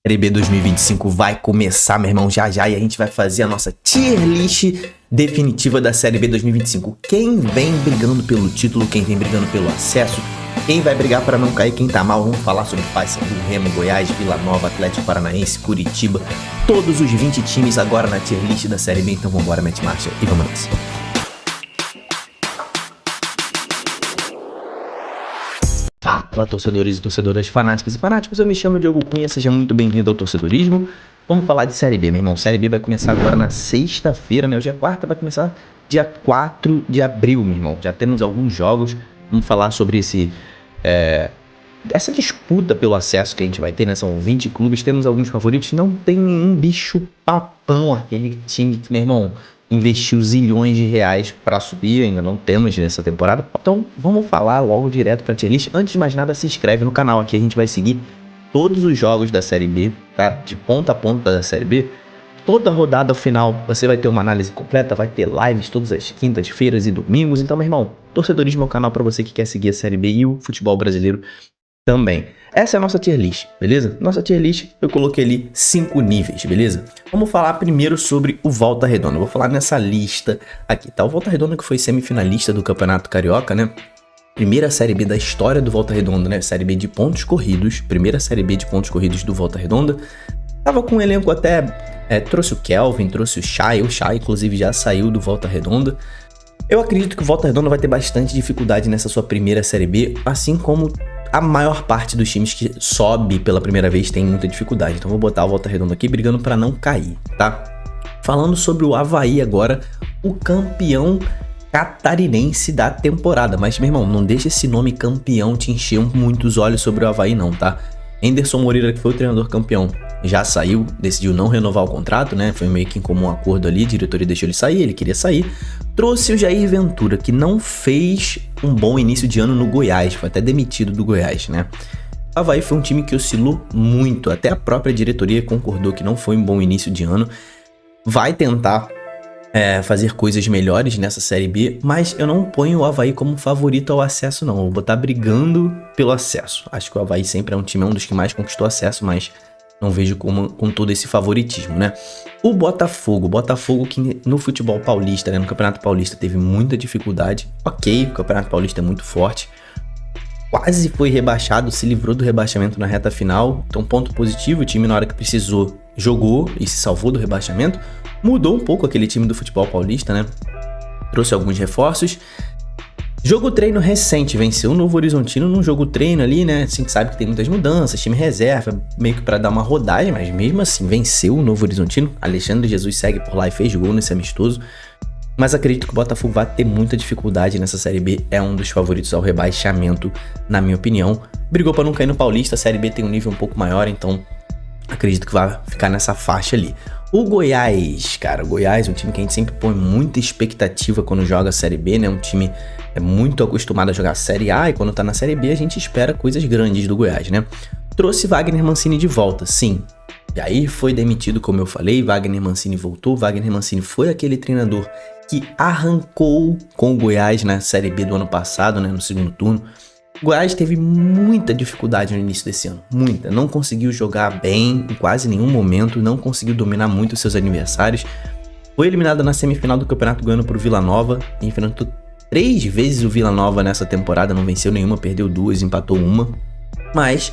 Série B 2025 vai começar, meu irmão, já já, e a gente vai fazer a nossa tier list definitiva da Série B 2025. Quem vem brigando pelo título, quem vem brigando pelo acesso, quem vai brigar para não cair, quem tá mal. Vamos falar sobre Paysandu, Remo, Goiás, Vila Nova, Atlético Paranaense, Curitiba, todos os 20 times agora na tier list da Série B. Então vambora, mete marcha e vamos nessa. Fala, torcedores e torcedoras, fanáticos e fanáticos, eu me chamo Diogo Cunha, seja muito bem-vindo ao Torcedorismo. Vamos falar de Série B, meu irmão. Série B vai começar agora na sexta-feira, né? Hoje é quarta, vai começar dia 4 de abril, meu irmão. Já temos alguns jogos, vamos falar sobre essa disputa pelo acesso que a gente vai ter, né? São 20 clubes, temos alguns favoritos, não tem nenhum bicho papão, aquele time que, meu irmão, investiu zilhões de reais para subir, ainda não temos nessa temporada. Então vamos falar logo direto para a tier list. Antes de mais nada, se inscreve no canal, aqui a gente vai seguir todos os jogos da Série B, tá? De ponta a ponta da Série B. Toda rodada final você vai ter uma análise completa, vai ter lives todas as quintas-feiras e domingos. Então, meu irmão, Torcedorismo é o canal para você que quer seguir a Série B e o futebol brasileiro também. Essa é a nossa tier list, beleza? Nossa tier list, eu coloquei ali 5 níveis, beleza? Vamos falar primeiro sobre o Volta Redonda. Eu vou falar nessa lista aqui, tá? O Volta Redonda que foi semifinalista do Campeonato Carioca, né? Primeira Série B da história do Volta Redonda, né? Série B de pontos corridos. Primeira Série B de pontos corridos do Volta Redonda. Tava com um elenco até... trouxe o Kelvin, trouxe o Chay inclusive já saiu do Volta Redonda. Eu acredito que o Volta Redonda vai ter bastante dificuldade nessa sua primeira Série B, assim como a maior parte dos times que sobe pela primeira vez tem muita dificuldade. Então vou botar o Volta Redonda aqui brigando para não cair, tá? Falando sobre o Avaí agora, o campeão catarinense da temporada. Mas, meu irmão, não deixa esse nome campeão te encher muitos olhos sobre o Avaí não, tá? Anderson Moreira, que foi o treinador campeão, já saiu, decidiu não renovar o contrato, né? Foi meio que em comum acordo ali, a diretoria deixou ele sair, ele queria sair. Trouxe o Jair Ventura, que não fez um bom início de ano no Goiás, foi até demitido do Goiás, né? O Avaí foi um time que oscilou muito, até a própria diretoria concordou que não foi um bom início de ano. Vai tentar fazer coisas melhores nessa Série B, mas eu não ponho o Avaí como favorito ao acesso não, eu vou botar brigando pelo acesso. Acho que o Avaí sempre é um time, um dos que mais conquistou acesso, mas não vejo com todo esse favoritismo, né? O Botafogo que no futebol paulista, né, no Campeonato Paulista teve muita dificuldade. Ok, o Campeonato Paulista é muito forte. Quase foi rebaixado, se livrou do rebaixamento na reta final. Então, ponto positivo, o time na hora que precisou jogou e se salvou do rebaixamento. Mudou um pouco aquele time do futebol paulista, né? Trouxe alguns reforços. Jogo treino recente, venceu o Novo Horizontino num jogo treino ali, né? Assim, sabe que tem muitas mudanças, time reserva, meio que pra dar uma rodagem, mas mesmo assim venceu o Novo Horizontino. Alexandre Jesus segue por lá e fez gol nesse amistoso. Mas acredito que o Botafogo vai ter muita dificuldade nessa Série B, é um dos favoritos ao rebaixamento, na minha opinião. Brigou pra não cair no Paulista, a Série B tem um nível um pouco maior, então acredito que vai ficar nessa faixa ali. O Goiás, cara, o Goiás é um time que a gente sempre põe muita expectativa quando joga a Série B, né? Um time muito acostumado a jogar a Série A e quando tá na Série B a gente espera coisas grandes do Goiás, né? Trouxe Wagner Mancini de volta, sim. Jair foi demitido, como eu falei, Wagner Mancini voltou. Wagner Mancini foi aquele treinador que arrancou com o Goiás na Série B do ano passado, né? No segundo turno. O Goiás teve muita dificuldade no início desse ano, muita. Não conseguiu jogar bem em quase nenhum momento, não conseguiu dominar muito os seus adversários. Foi eliminado na semifinal do Campeonato Goiano por Vila Nova, enfrentou 3 vezes o Vila Nova nessa temporada, não venceu nenhuma, perdeu 2, empatou 1. Mas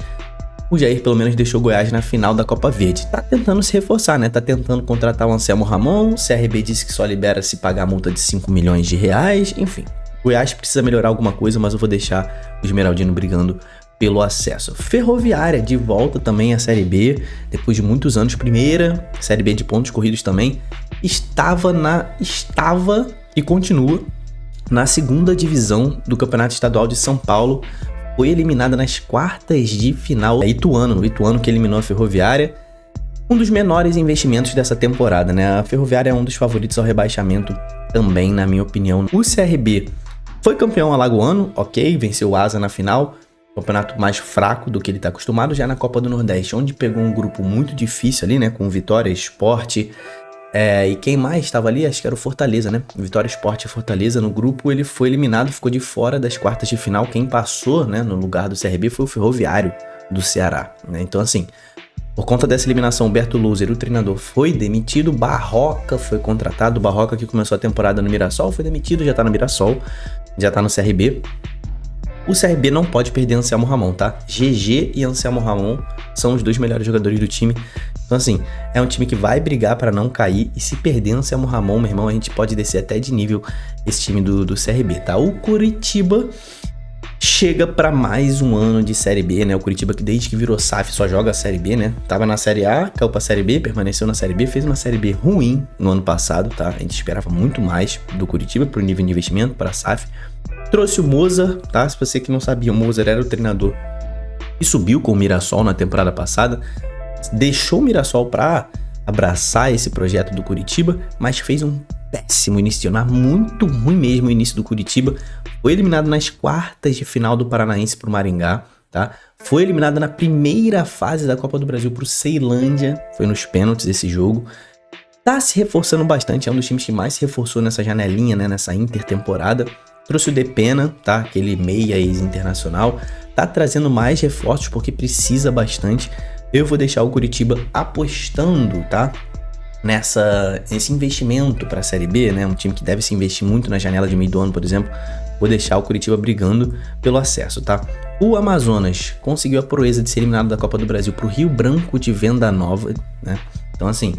o Jair pelo menos deixou o Goiás na final da Copa Verde. Tá tentando se reforçar, né? Tá tentando contratar o Anselmo Ramon, o CRB disse que só libera se pagar a multa de 5 milhões de reais, enfim. Goiás precisa melhorar alguma coisa, mas eu vou deixar o Esmeraldino brigando pelo acesso. Ferroviária de volta também à Série B, depois de muitos anos, primeira Série B de pontos corridos também, estava e continua na segunda divisão do Campeonato Estadual de São Paulo, foi eliminada nas quartas de final. O Ituano que eliminou a Ferroviária, um dos menores investimentos dessa temporada, né? A Ferroviária é um dos favoritos ao rebaixamento também, na minha opinião. O CRB foi campeão alagoano, ok, venceu o Asa na final, campeonato mais fraco do que ele está acostumado, já na Copa do Nordeste, onde pegou um grupo muito difícil ali, né, com Vitória, Sport, e quem mais estava ali? Acho que era o Fortaleza, né, Vitória, Sport e Fortaleza. No grupo ele foi eliminado, ficou de fora das quartas de final. Quem passou, né, no lugar do CRB foi o Ferroviário do Ceará, né? Então assim, Por conta dessa eliminação, o Humberto Louser, o treinador, foi demitido. Barroca foi contratado. Barroca, que começou a temporada no Mirassol, foi demitido, já tá no Mirassol, já tá no CRB. O CRB não pode perder Anselmo Ramon, tá? GG e Anselmo Ramon são os 2 melhores jogadores do time. Então, assim, é um time que vai brigar pra não cair. E se perder Anselmo Ramon, meu irmão, a gente pode descer até de nível esse time do CRB, tá? O Coritiba chega pra mais um ano de Série B, né? O Coritiba, que desde que virou SAF só joga a Série B, né? Tava na Série A, caiu pra Série B, permaneceu na Série B, fez uma Série B ruim no ano passado, tá? A gente esperava muito mais do Coritiba pro nível de investimento, pra SAF. Trouxe o Mozart, tá? Se você que não sabia, o Mozart era o treinador e subiu com o Mirassol na temporada passada. Deixou o Mirassol pra abraçar esse projeto do Coritiba, mas fez um péssimo início de ano, muito ruim mesmo o início do Coritiba. Foi eliminado nas quartas de final do Paranaense pro Maringá, tá? Foi eliminado na primeira fase da Copa do Brasil pro Ceilândia, foi nos pênaltis esse jogo. Tá se reforçando bastante, é um dos times que mais se reforçou nessa janelinha, né, nessa intertemporada. Trouxe o Depena, tá? Aquele meia ex-internacional. Tá trazendo mais reforços porque precisa bastante. Eu vou deixar o Coritiba apostando, tá? Nesse investimento para a Série B, né? Um time que deve se investir muito na janela de meio do ano, por exemplo. Vou deixar o Coritiba brigando pelo acesso, tá? O Amazonas conseguiu a proeza de ser eliminado da Copa do Brasil pro Rio Branco de Venda Nova, né? Então, assim,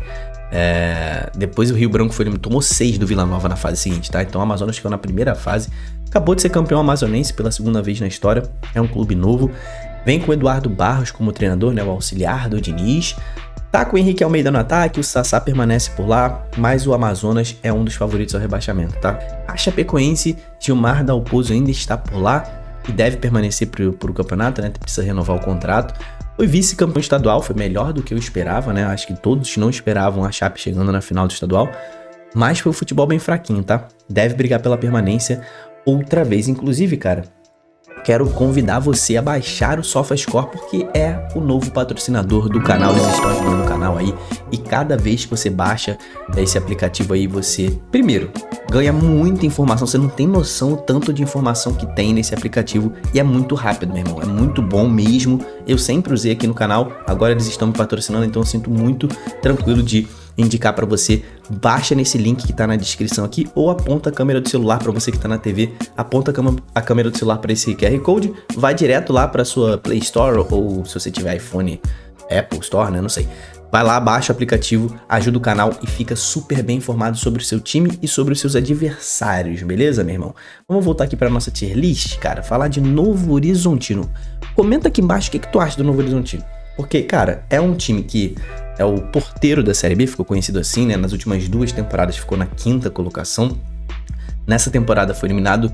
depois o Rio Branco tomou 6 do Vila Nova na fase seguinte, tá? Então o Amazonas ficou na primeira fase. Acabou de ser campeão amazonense pela segunda vez na história. É um clube novo. Vem com o Eduardo Barros como treinador, né? O auxiliar do Diniz. Tá com o Henrique Almeida no ataque, o Sassá permanece por lá, mas o Amazonas é um dos favoritos ao rebaixamento, tá? A Chapecoense, Gilmar Dalpozo ainda está por lá e deve permanecer pro campeonato, né? Precisa renovar o contrato. Foi vice-campeão estadual, foi melhor do que eu esperava, né? Acho que todos não esperavam a Chape chegando na final do estadual, mas foi um futebol bem fraquinho, tá? Deve brigar pela permanência outra vez. Inclusive, cara, quero convidar você a baixar o SofaScore, porque é o novo patrocinador do canal. Eles estão ajudando o canal aí. E cada vez que você baixa esse aplicativo aí, você, primeiro, ganha muita informação. Você não tem noção o tanto de informação que tem nesse aplicativo. E é muito rápido, meu irmão. É muito bom mesmo. Eu sempre usei aqui no canal. Agora eles estão me patrocinando, então eu sinto muito tranquilo de indicar para você. Baixa nesse link que tá na descrição aqui, ou aponta a câmera do celular para você que tá na TV, aponta a câmera do celular para esse QR Code, vai direto lá para sua Play Store, ou se você tiver iPhone, Apple Store, né, não sei. Vai lá, baixa o aplicativo, ajuda o canal e fica super bem informado sobre o seu time e sobre os seus adversários, beleza, meu irmão? Vamos voltar aqui para nossa tier list, cara, falar de Novo Horizontino. Comenta aqui embaixo o que tu acha do Novo Horizontino. Porque, cara, é um time que é o porteiro da Série B, ficou conhecido assim, né? Nas últimas 2 temporadas ficou na 5ª colocação. Nessa temporada foi eliminado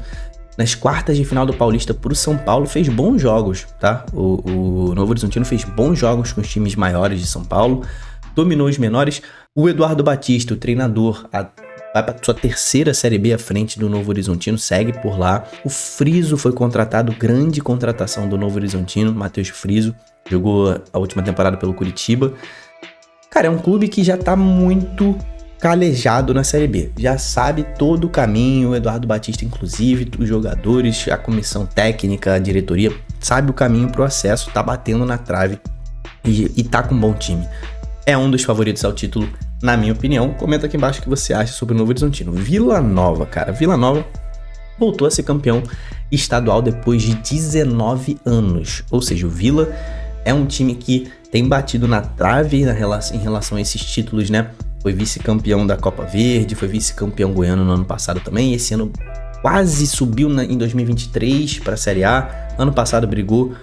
nas quartas de final do Paulista pro São Paulo. Fez bons jogos, tá? O Novo Horizontino fez bons jogos com os times maiores de São Paulo. Dominou os menores. O Eduardo Batista, o treinador, vai para sua 3ª Série B à frente do Novo Horizontino, segue por lá. O Friso foi contratado, grande contratação do Novo Horizontino, Matheus Friso. Jogou a última temporada pelo Curitiba. Cara, é um clube que já tá muito calejado na Série B. Já sabe todo o caminho, o Eduardo Batista, inclusive, os jogadores, a comissão técnica, a diretoria, sabe o caminho pro acesso, tá batendo na trave e tá com um bom time. É um dos favoritos ao título, na minha opinião. Comenta aqui embaixo o que você acha sobre o Novo Horizontino. Vila Nova, cara. Vila Nova voltou a ser campeão estadual depois de 19 anos. Ou seja, o Vila é um time que tem batido na trave em relação a esses títulos, né? Foi vice-campeão da Copa Verde, foi vice-campeão goiano no ano passado também. Esse ano quase subiu em 2023 para a Série A. Ano passado brigou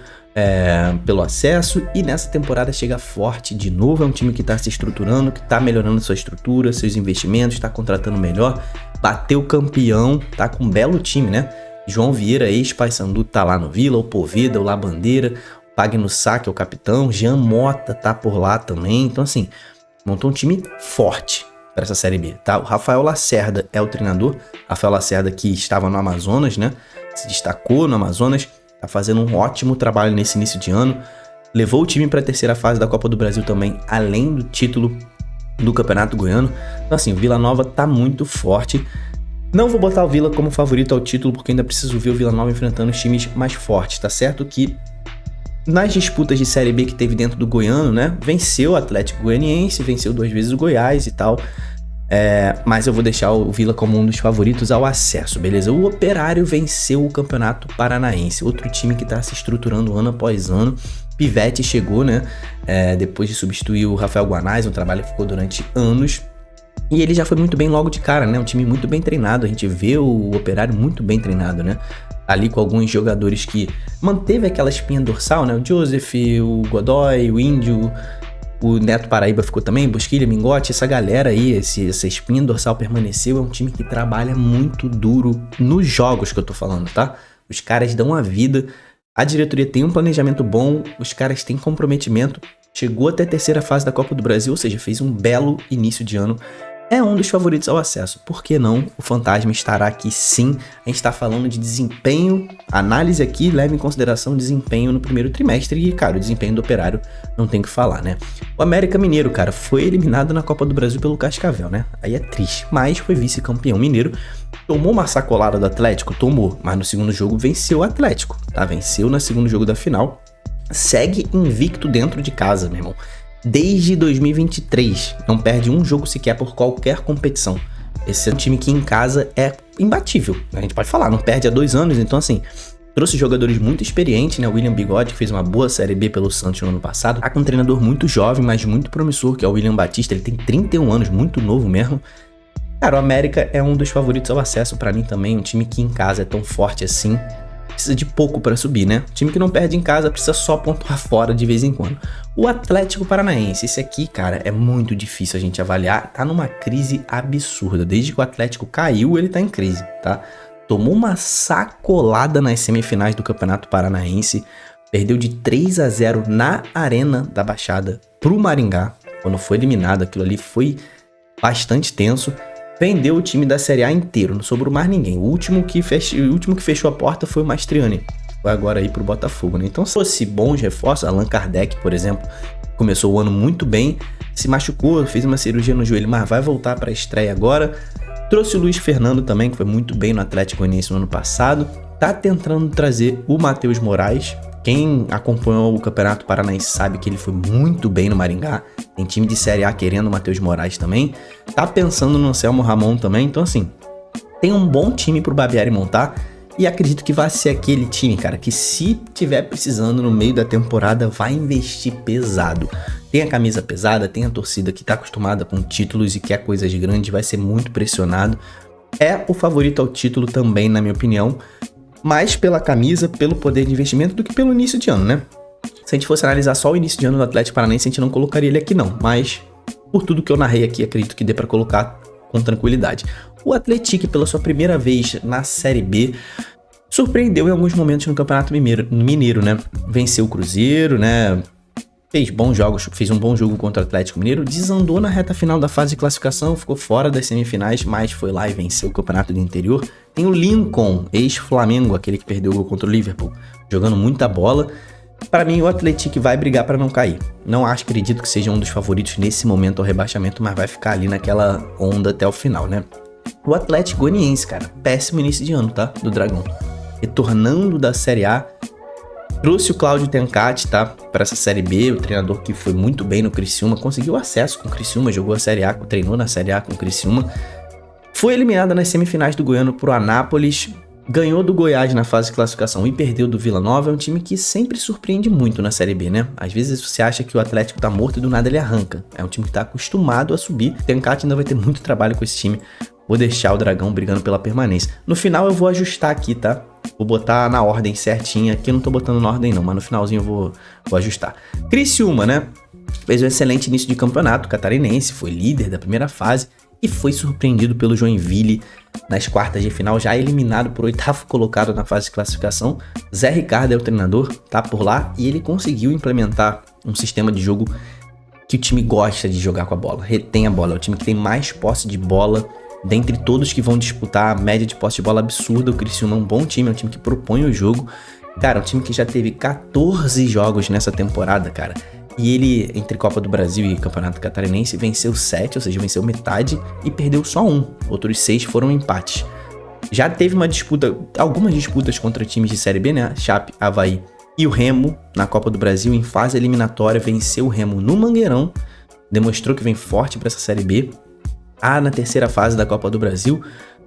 pelo acesso e nessa temporada chega forte de novo. É um time que está se estruturando, que está melhorando sua estrutura, seus investimentos, está contratando melhor. Bateu campeão, tá com um belo time, né? João Vieira, ex-Paysandu, tá lá no Vila, o Poveda, o Labandeira, Pagno Sá, que é o capitão, Jean Mota tá por lá também. Então, assim, montou um time forte para essa Série B, tá? O Rafael Lacerda é o treinador. Rafael Lacerda, que estava no Amazonas, né? Se destacou no Amazonas, tá fazendo um ótimo trabalho nesse início de ano. Levou o time para a 3ª fase da Copa do Brasil também, além do título do Campeonato Goiano. Então, assim, o Vila Nova tá muito forte. Não vou botar o Vila como favorito ao título, porque ainda preciso ver o Vila Nova enfrentando os times mais fortes. Tá certo que Nas disputas de Série B que teve dentro do Goiano, né? Venceu o Atlético Goianiense, venceu 2 vezes o Goiás e tal. Mas eu vou deixar o Vila como um dos favoritos ao acesso, beleza? O Operário venceu o Campeonato Paranaense, outro time que tá se estruturando ano após ano. Pivete chegou, né? Depois de substituir o Rafael Guanais, um trabalho que ficou durante anos. E ele já foi muito bem logo de cara, né? Um time muito bem treinado. A gente vê o Operário muito bem treinado, né? Ali com alguns jogadores que manteve aquela espinha dorsal, né? O Joseph, o Godoy, o Índio, o Neto Paraíba ficou também, Bosquilha, Mingote, essa galera aí, essa espinha dorsal permaneceu. É um time que trabalha muito duro nos jogos que eu tô falando, tá? Os caras dão a vida, a diretoria tem um planejamento bom, os caras têm comprometimento, chegou até a terceira fase da Copa do Brasil, ou seja, fez um belo início de ano. É um dos favoritos ao acesso. Por que não? O Fantasma estará aqui sim. A gente está falando de desempenho. A análise aqui leva em consideração o desempenho no primeiro trimestre. E, cara, o desempenho do Operário não tem o que falar, né? O América Mineiro, cara, foi eliminado na Copa do Brasil pelo Cascavel, né? Aí é triste. Mas foi vice-campeão mineiro. Tomou uma sacolada do Atlético? Tomou. Mas no segundo jogo venceu o Atlético, tá? Venceu no segundo jogo da final. Segue invicto dentro de casa, meu irmão. Desde 2023, não perde um jogo sequer por qualquer competição. Esse é um time que em casa é imbatível, a gente pode falar, não perde há 2 anos, então assim, trouxe jogadores muito experientes, né? O William Bigode, que fez uma boa Série B pelo Santos no ano passado, tá com um treinador muito jovem, mas muito promissor, que é o William Batista, ele tem 31 anos, muito novo mesmo. Cara, o América é um dos favoritos ao acesso pra mim também, um time que em casa é tão forte assim. Precisa de pouco para subir, né? Time que não perde em casa precisa só pontuar fora de vez em quando. O Atlético Paranaense, esse aqui, cara, é muito difícil a gente avaliar. Tá numa crise absurda. Desde que o Atlético caiu, ele tá em crise, tá? Tomou uma sacolada nas semifinais do Campeonato Paranaense. Perdeu de 3-0 na Arena da Baixada pro Maringá. Quando foi eliminado, aquilo ali foi bastante tenso. Vendeu o time da Série A inteiro, não sobrou mais ninguém. O último que fechou a porta foi o Mastriani. Vai agora aí pro Botafogo, né? Então, se fosse bons reforços, Allan Kardec, por exemplo, começou o ano muito bem, se machucou, fez uma cirurgia no joelho, mas vai voltar para a estreia agora. Trouxe o Luiz Fernando também, que foi muito bem no Atlético Goianiense no ano passado. Tá tentando trazer o Matheus Moraes. Quem acompanhou o Campeonato Paranaense sabe que ele foi muito bem no Maringá. Tem time de Série A querendo o Matheus Moraes também. Tá pensando no Anselmo Ramon também. Então, assim, tem um bom time pro Barbieri montar. E acredito que vai ser aquele time, cara, que se tiver precisando no meio da temporada, vai investir pesado. Tem a camisa pesada, tem a torcida que tá acostumada com títulos e quer coisas grandes, vai ser muito pressionado. É o favorito ao título também, na minha opinião. Mais pela camisa, pelo poder de investimento do que pelo início de ano, né? Se a gente fosse analisar só o início de ano do Atlético Paranaense, a gente não colocaria ele aqui não, mas por tudo que eu narrei aqui, acredito que dê pra colocar com tranquilidade. O Atlético, pela sua primeira vez na Série B, surpreendeu em alguns momentos no Campeonato Mineiro, né? Venceu o Cruzeiro, né? Fez bons jogos, fez um bom jogo contra o Atlético Mineiro, desandou na reta final da fase de classificação, ficou fora das semifinais, mas foi lá e venceu o Campeonato do Interior. Tem o Lincoln, ex-Flamengo, aquele que perdeu o gol contra o Liverpool, jogando muita bola. Para mim, o Atlético vai brigar para não cair. Não acredito que seja um dos favoritos nesse momento ao rebaixamento, mas vai ficar ali naquela onda até o final, né? O Atlético Goianiense, cara, péssimo início de ano, tá? Do Dragão. Retornando da Série A, trouxe o Cláudio Tencati, tá? Para essa Série B, o treinador que foi muito bem no Criciúma, conseguiu acesso com o Criciúma, jogou a Série A, treinou na Série A com o Criciúma. Foi eliminado nas semifinais do Goiano pro Anápolis, ganhou do Goiás na fase de classificação e perdeu do Vila Nova. É um time que sempre surpreende muito na Série B, né? Às vezes você acha que o Atlético tá morto e do nada ele arranca. É um time que tá acostumado a subir. Tencati ainda vai ter muito trabalho com esse time. Vou deixar o Dragão brigando pela permanência. No final eu vou ajustar aqui, tá? Vou botar na ordem certinha. Aqui eu não tô botando na ordem não, mas no finalzinho eu vou ajustar. Criciúma, né? Fez um excelente início de campeonato catarinense, foi líder da primeira fase e foi surpreendido pelo Joinville nas quartas de final, já eliminado por 8º colocado na fase de classificação. Zé Ricardo é o treinador, tá por lá, e ele conseguiu implementar um sistema de jogo que o time gosta de jogar com a bola, retém a bola, é o time que tem mais posse de bola. Dentre todos que vão disputar, a média de posse de bola absurda. O Criciúma é um bom time, é um time que propõe o jogo. Cara, um time que já teve 14 jogos nessa temporada, cara. E ele, entre Copa do Brasil e Campeonato Catarinense, venceu 7, ou seja, venceu metade e perdeu só 1. Outros 6 foram empates. Já teve uma disputa, algumas disputas contra times de Série B, né? Chape, Avaí E o Remo, na Copa do Brasil, em fase eliminatória, venceu o Remo no Mangueirão, demonstrou que vem forte para essa Série B. Na terceira fase da Copa do Brasil,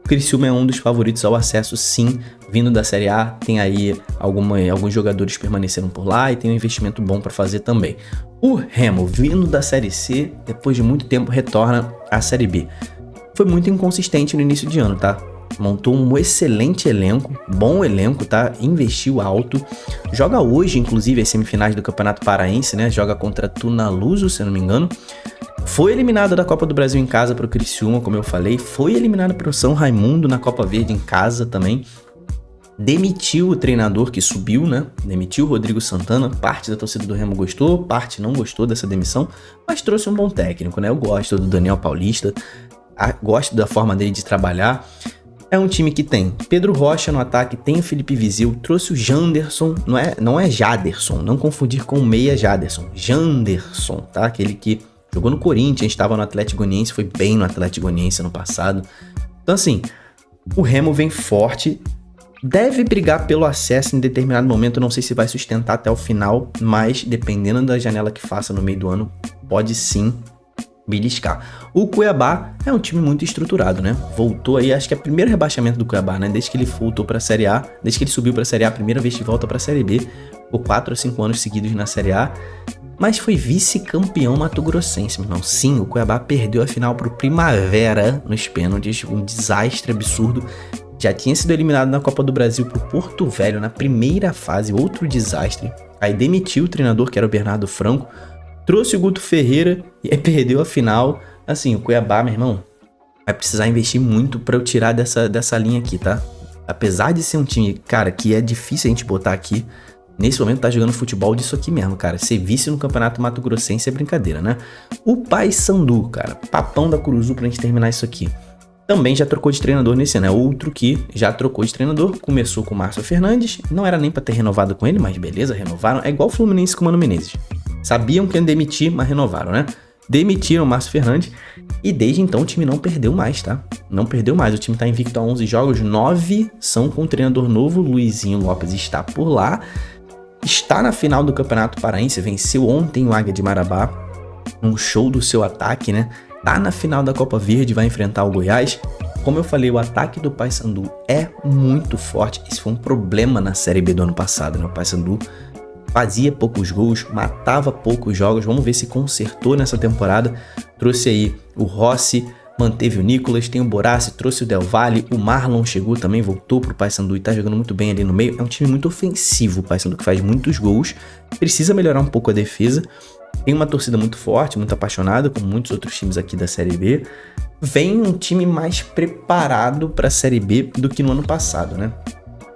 o Criciúma é um dos favoritos ao acesso, sim, vindo da Série A. Tem aí alguns jogadores permaneceram por lá e tem um investimento bom para fazer também. O Remo, vindo da Série C, depois de muito tempo, retorna à Série B. Foi muito inconsistente no início de ano, tá? Montou um excelente elenco, bom elenco, tá? Investiu alto. Joga hoje, inclusive, as semifinais do Campeonato Paraense, né? Joga contra Tunaluso, se eu não me engano. Foi eliminado da Copa do Brasil em casa pro Criciúma, como eu falei. Foi eliminado pro São Raimundo na Copa Verde em casa também. Demitiu o treinador que subiu, né? Demitiu o Rodrigo Santana. Parte da torcida do Remo gostou, parte não gostou dessa demissão, mas trouxe um bom técnico, né? Eu gosto do Daniel Paulista, gosto da forma dele de trabalhar. É um time que tem Pedro Rocha no ataque, tem o Felipe Vizeu, trouxe o Janderson, não é Jaderson, não confundir com o meia Jaderson, Janderson, tá? Aquele que jogou no Corinthians, estava no Atlético Goianiense, foi bem no Atlético Goianiense ano passado. Então assim, o Remo vem forte, deve brigar pelo acesso em determinado momento, não sei se vai sustentar até o final, mas dependendo da janela que faça no meio do ano, pode sim beliscar. O Cuiabá é um time muito estruturado, né? Voltou aí, acho que é o primeiro rebaixamento do Cuiabá, né? Desde que ele voltou pra Série A, desde que ele subiu pra Série A, a primeira vez que volta pra Série B, por 4 ou 5 anos seguidos na Série A, mas foi vice-campeão mato-grossense, meu irmão. Sim, o Cuiabá perdeu a final pro Primavera nos pênaltis, um desastre absurdo. Já tinha sido eliminado na Copa do Brasil pro Porto Velho na primeira fase, outro desastre. Aí demitiu o treinador, que era o Bernardo Franco, trouxe o Guto Ferreira e aí perdeu a final. Assim, o Cuiabá, meu irmão, vai precisar investir muito pra eu tirar dessa linha aqui, tá? Apesar de ser um time, cara, que é difícil a gente botar aqui, nesse momento tá jogando futebol disso aqui mesmo, cara. Ser vice no Campeonato Mato Grossense é brincadeira, né? O Paysandu, cara, papão da Curuzu pra gente terminar isso aqui. Também já trocou de treinador nesse ano, é outro que já trocou de treinador, começou com o Márcio Fernandes, não era nem pra ter renovado com ele, mas beleza, renovaram, é igual o Fluminense com o Mano Menezes. Sabiam que iam demitir, mas renovaram, né? Demitiram o Márcio Fernandes e desde então o time não perdeu mais, tá? Não perdeu mais, o time tá invicto a 11 jogos, 9 são com o treinador novo, Luizinho Lopes está por lá, está na final do Campeonato Paraense, venceu ontem o Águia de Marabá, um show do seu ataque, né? Tá na final da Copa Verde, vai enfrentar o Goiás. Como eu falei, o ataque do Paysandu é muito forte, esse foi um problema na Série B do ano passado, né? O Paysandu fazia poucos gols, matava poucos jogos, vamos ver se consertou nessa temporada. Trouxe aí o Rossi, manteve o Nicolas, tem o Borassi, trouxe o Del Valle, o Marlon chegou também, voltou pro Paysandu e tá jogando muito bem ali no meio. É um time muito ofensivo, o Paysandu, que faz muitos gols, precisa melhorar um pouco a defesa. Tem uma torcida muito forte, muito apaixonada, como muitos outros times aqui da Série B. Vem um time mais preparado pra Série B do que no ano passado, né?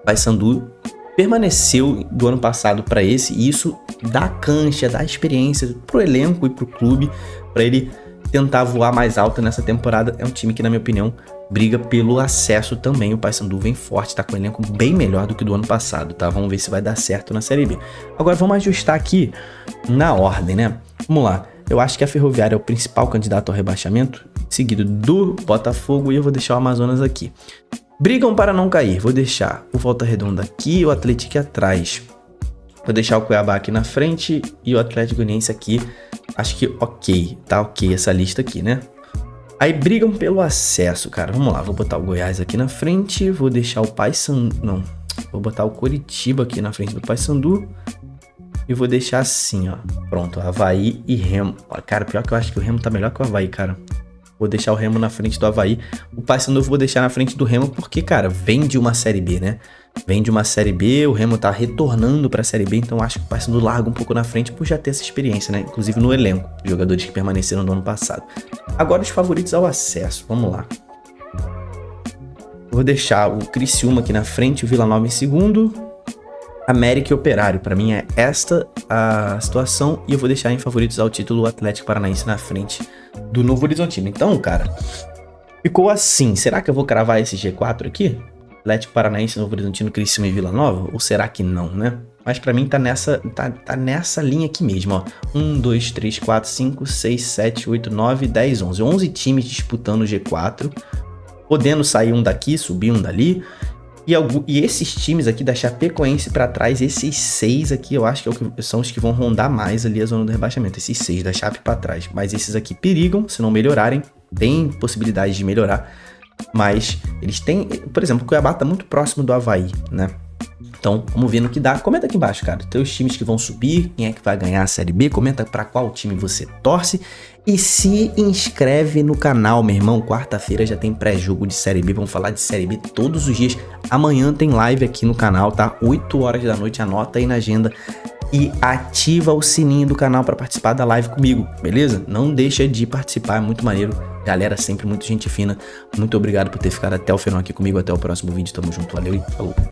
O Paysandu permaneceu do ano passado para esse, e isso dá cancha, dá experiência pro elenco e pro clube, para ele tentar voar mais alto nessa temporada. É um time que, na minha opinião, briga pelo acesso também. O Paysandu vem forte, tá com um elenco bem melhor do que do ano passado, tá? Vamos ver se vai dar certo na Série B. Agora vamos ajustar aqui na ordem, né? Vamos lá. Eu acho que a Ferroviária é o principal candidato ao rebaixamento, seguido do Botafogo, e eu vou deixar o Amazonas aqui. Brigam para não cair. Vou deixar o Volta Redonda aqui e o Atlético aqui atrás. Vou deixar o Cuiabá aqui na frente e o Atlético Goianiense aqui. Acho que ok, tá ok essa lista aqui, né? Aí brigam pelo acesso, cara. Vamos lá, vou botar o Goiás aqui na frente. Vou deixar o Paysandu... Não, vou botar o Coritiba aqui na frente do Paysandu. E vou deixar assim, ó. Pronto, Avaí e Remo. Cara, pior que eu acho que o Remo tá melhor que o Avaí, cara. Vou deixar o Remo na frente do Avaí. O Paysandu vou deixar na frente do Remo porque, cara, vem de uma Série B, né? Vem de uma Série B, o Remo tá retornando pra Série B, então acho que o Paysandu larga um pouco na frente por já ter essa experiência, né? Inclusive no elenco, jogadores que permaneceram no ano passado. Agora os favoritos ao acesso, vamos lá. Vou deixar o Criciúma aqui na frente, o Vila Nova em segundo, América e Operário. Pra mim é esta a situação, e eu vou deixar em favoritos ao título o Atlético Paranaense na frente do Novo Horizontino. Então, cara, ficou assim. Será que eu vou cravar esse G4 aqui? Atlético Paranaense, Novo Horizontino, Criciúma e Vila Nova? Ou será que não, né? Mas pra mim tá nessa linha aqui mesmo, ó. 1, 2, 3, 4, 5, 6, 7, 8, 9, 10, 11. 11 times disputando o G4. Podendo sair um daqui, subir um dali. E esses times aqui da Chapecoense pra trás, esses 6 aqui, eu acho que são os que vão rondar mais ali a zona do rebaixamento. Esses 6 da Chape pra trás. Mas esses aqui perigam, se não melhorarem. Tem possibilidade de melhorar. Mas eles têm... Por exemplo, o Cuiabá tá muito próximo do Avaí, né? Então, vamos ver no que dá. Comenta aqui embaixo, cara. Teus times que vão subir, quem é que vai ganhar a Série B. Comenta pra qual time você torce. E se inscreve no canal, meu irmão. Quarta-feira já tem pré-jogo de Série B. Vamos falar de Série B todos os dias. Amanhã tem live aqui no canal, tá? 8 horas da noite. Anota aí na agenda. E ativa o sininho do canal pra participar da live comigo, beleza? Não deixa de participar, é muito maneiro. Galera, sempre muito gente fina. Muito obrigado por ter ficado até o final aqui comigo. Até o próximo vídeo. Tamo junto. Valeu e falou.